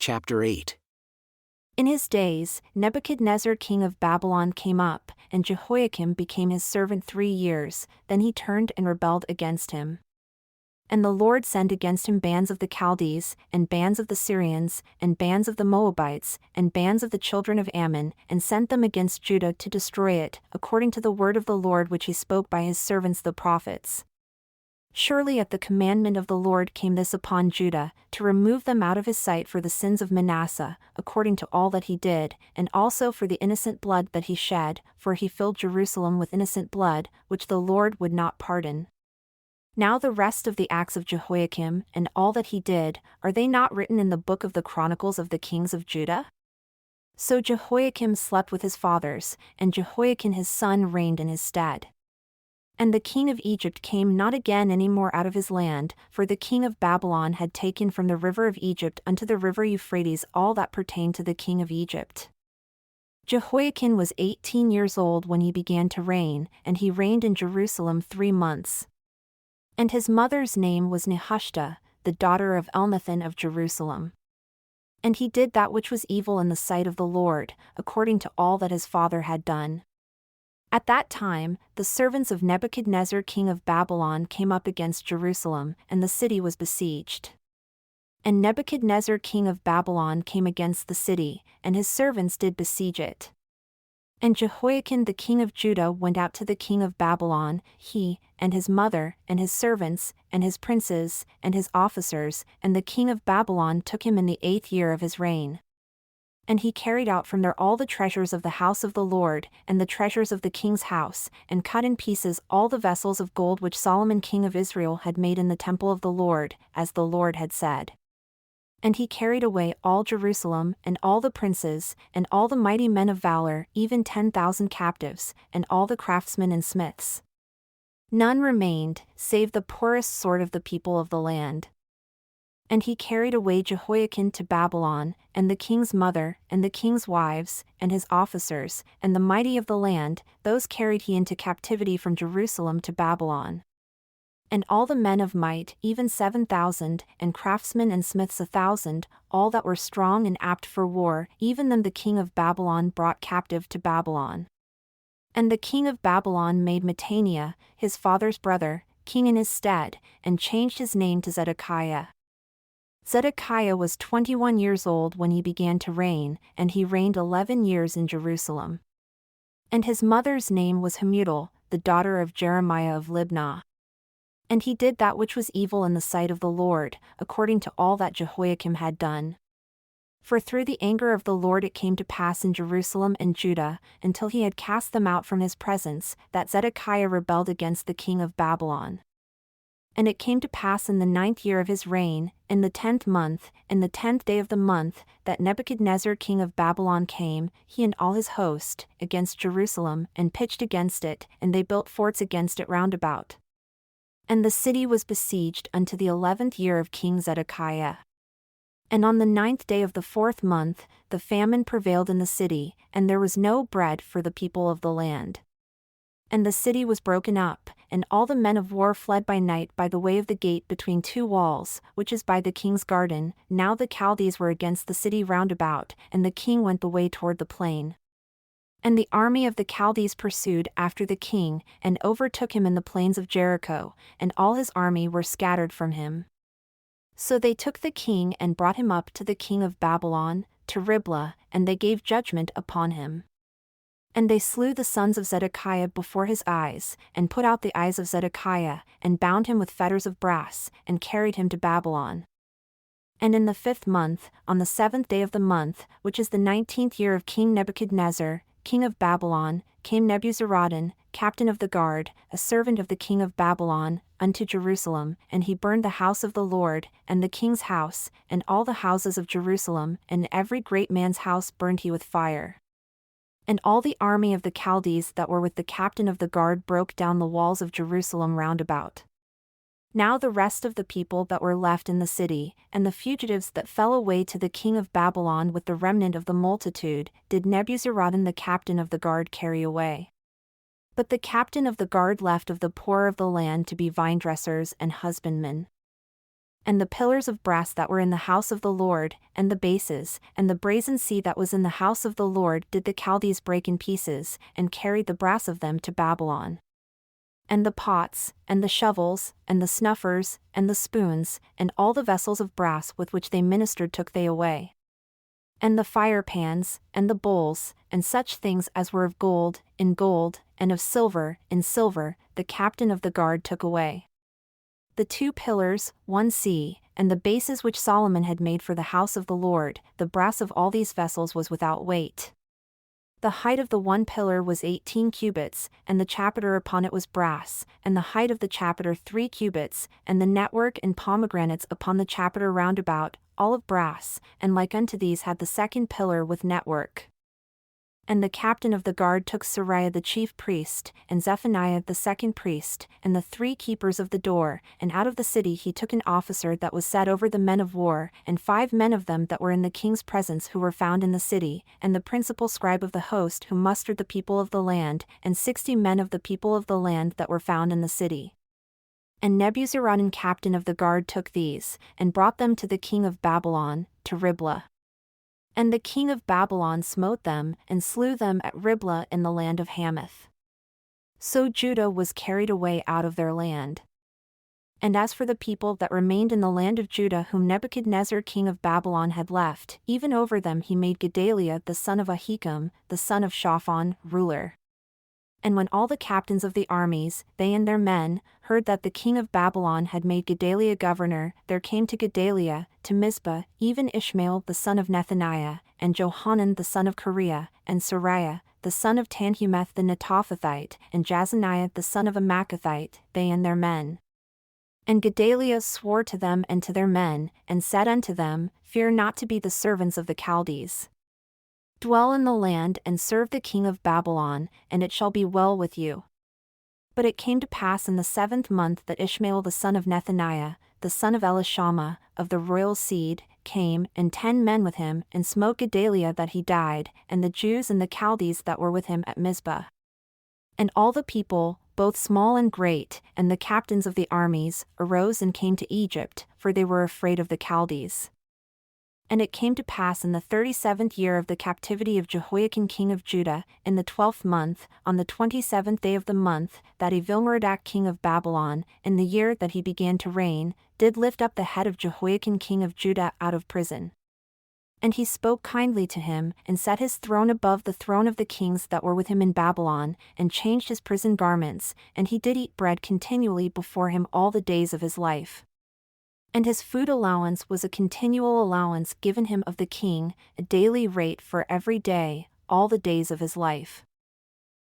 Chapter 8. In his days, Nebuchadnezzar king of Babylon came up, and Jehoiakim became his servant 3 years, then he turned and rebelled against him. And the Lord sent against him bands of the Chaldees, and bands of the Syrians, and bands of the Moabites, and bands of the children of Ammon, and sent them against Judah to destroy it, according to the word of the Lord which he spoke by his servants the prophets. Surely at the commandment of the Lord came this upon Judah, to remove them out of his sight for the sins of Manasseh, according to all that he did, and also for the innocent blood that he shed, for he filled Jerusalem with innocent blood, which the Lord would not pardon. Now the rest of the acts of Jehoiakim, and all that he did, are they not written in the book of the Chronicles of the kings of Judah? So Jehoiakim slept with his fathers, and Jehoiakim his son reigned in his stead. And the king of Egypt came not again any more out of his land, for the king of Babylon had taken from the river of Egypt unto the river Euphrates all that pertained to the king of Egypt. Jehoiakim was 18 years old when he began to reign, and he reigned in Jerusalem 3 months. And his mother's name was Nehushta, the daughter of Elnathan of Jerusalem. And he did that which was evil in the sight of the Lord, according to all that his father had done. At that time, the servants of Nebuchadnezzar king of Babylon came up against Jerusalem, and the city was besieged. And Nebuchadnezzar king of Babylon came against the city, and his servants did besiege it. And Jehoiakim the king of Judah went out to the king of Babylon, he, and his mother, and his servants, and his princes, and his officers, and the king of Babylon took him in the 8th year of his reign. And he carried out from there all the treasures of the house of the Lord, and the treasures of the king's house, and cut in pieces all the vessels of gold which Solomon king of Israel had made in the temple of the Lord, as the Lord had said. And he carried away all Jerusalem, and all the princes, and all the mighty men of valor, even 10,000 captives, and all the craftsmen and smiths. None remained, save the poorest sort of the people of the land. And he carried away Jehoiakim to Babylon, and the king's mother, and the king's wives, and his officers, and the mighty of the land, those carried he into captivity from Jerusalem to Babylon. And all the men of might, even 7,000, and craftsmen and smiths 1,000, all that were strong and apt for war, even them the king of Babylon brought captive to Babylon. And the king of Babylon made Mattaniah, his father's brother, king in his stead, and changed his name to Zedekiah. Zedekiah was 21 years old when he began to reign, and he reigned 11 years in Jerusalem. And his mother's name was Hamutal, the daughter of Jeremiah of Libnah. And he did that which was evil in the sight of the Lord, according to all that Jehoiakim had done. For through the anger of the Lord it came to pass in Jerusalem and Judah, until he had cast them out from his presence, that Zedekiah rebelled against the king of Babylon. And it came to pass in the 9th year of his reign, in the 10th month, in the 10th day of the month, that Nebuchadnezzar king of Babylon came, he and all his host, against Jerusalem, and pitched against it, and they built forts against it round about. And the city was besieged unto the 11th year of King Zedekiah. And on the 9th day of the 4th month, the famine prevailed in the city, and there was no bread for the people of the land. And the city was broken up, and all the men of war fled by night by the way of the gate between 2 walls, which is by the king's garden. Now the Chaldees were against the city round about, and the king went the way toward the plain. And the army of the Chaldees pursued after the king, and overtook him in the plains of Jericho, and all his army were scattered from him. So they took the king and brought him up to the king of Babylon, to Riblah, and they gave judgment upon him. And they slew the sons of Zedekiah before his eyes, and put out the eyes of Zedekiah, and bound him with fetters of brass, and carried him to Babylon. And in the 5th month, on the 7th day of the month, which is the 19th year of King Nebuchadnezzar, king of Babylon, came Nebuzaradan, captain of the guard, a servant of the king of Babylon, unto Jerusalem, and he burned the house of the Lord, and the king's house, and all the houses of Jerusalem, and every great man's house burned he with fire. And all the army of the Chaldees that were with the captain of the guard broke down the walls of Jerusalem round about. Now the rest of the people that were left in the city, and the fugitives that fell away to the king of Babylon with the remnant of the multitude, did Nebuzaradan the captain of the guard carry away. But the captain of the guard left of the poor of the land to be vinedressers and husbandmen. And the pillars of brass that were in the house of the Lord, and the bases, and the brazen sea that was in the house of the Lord did the Chaldees break in pieces, and carried the brass of them to Babylon. And the pots, and the shovels, and the snuffers, and the spoons, and all the vessels of brass with which they ministered took they away. And the fire pans, and the bowls, and such things as were of gold, in gold, and of silver, in silver, the captain of the guard took away. The 2 pillars, 1 sea, and the bases which Solomon had made for the house of the Lord, the brass of all these vessels was without weight. The height of the 1 pillar was 18 cubits, and the chapiter upon it was brass, and the height of the chapiter 3 cubits, and the network and pomegranates upon the chapiter round about, all of brass, and like unto these had the 2nd pillar with network. And the captain of the guard took Seraiah the chief priest, and Zephaniah the 2nd priest, and the 3 keepers of the door, and out of the city he took an officer that was set over the men of war, and 5 men of them that were in the king's presence who were found in the city, and the principal scribe of the host who mustered the people of the land, and 60 men of the people of the land that were found in the city. And Nebuzaradan captain of the guard took these, and brought them to the king of Babylon, to Riblah. And the king of Babylon smote them, and slew them at Riblah in the land of Hamath. So Judah was carried away out of their land. And as for the people that remained in the land of Judah whom Nebuchadnezzar king of Babylon had left, even over them he made Gedaliah the son of Ahikam, the son of Shaphan, ruler. And when all the captains of the armies, they and their men, heard that the king of Babylon had made Gedaliah governor, there came to Gedaliah, to Mizpah, even Ishmael the son of Nethaniah, and Johanan the son of Kareah, and Seraiah, the son of Tanhumeth the Netophathite, and Jazaniah the son of a Maacathite, they and their men. And Gedaliah swore to them and to their men, and said unto them, Fear not to be the servants of the Chaldees. Dwell in the land and serve the king of Babylon, and it shall be well with you. But it came to pass in the 7th month that Ishmael the son of Nethaniah, the son of Elishama, of the royal seed, came, and 10 men with him, and smote Gedaliah that he died, and the Jews and the Chaldees that were with him at Mizpah. And all the people, both small and great, and the captains of the armies, arose and came to Egypt, for they were afraid of the Chaldees. And it came to pass in the 37th year of the captivity of Jehoiakim king of Judah, in the 12th month, on the 27th day of the month, that Evil-Merodach king of Babylon, in the year that he began to reign, did lift up the head of Jehoiakim king of Judah out of prison. And he spoke kindly to him, and set his throne above the throne of the kings that were with him in Babylon, and changed his prison garments, and he did eat bread continually before him all the days of his life. And his food allowance was a continual allowance given him of the king, a daily rate for every day, all the days of his life.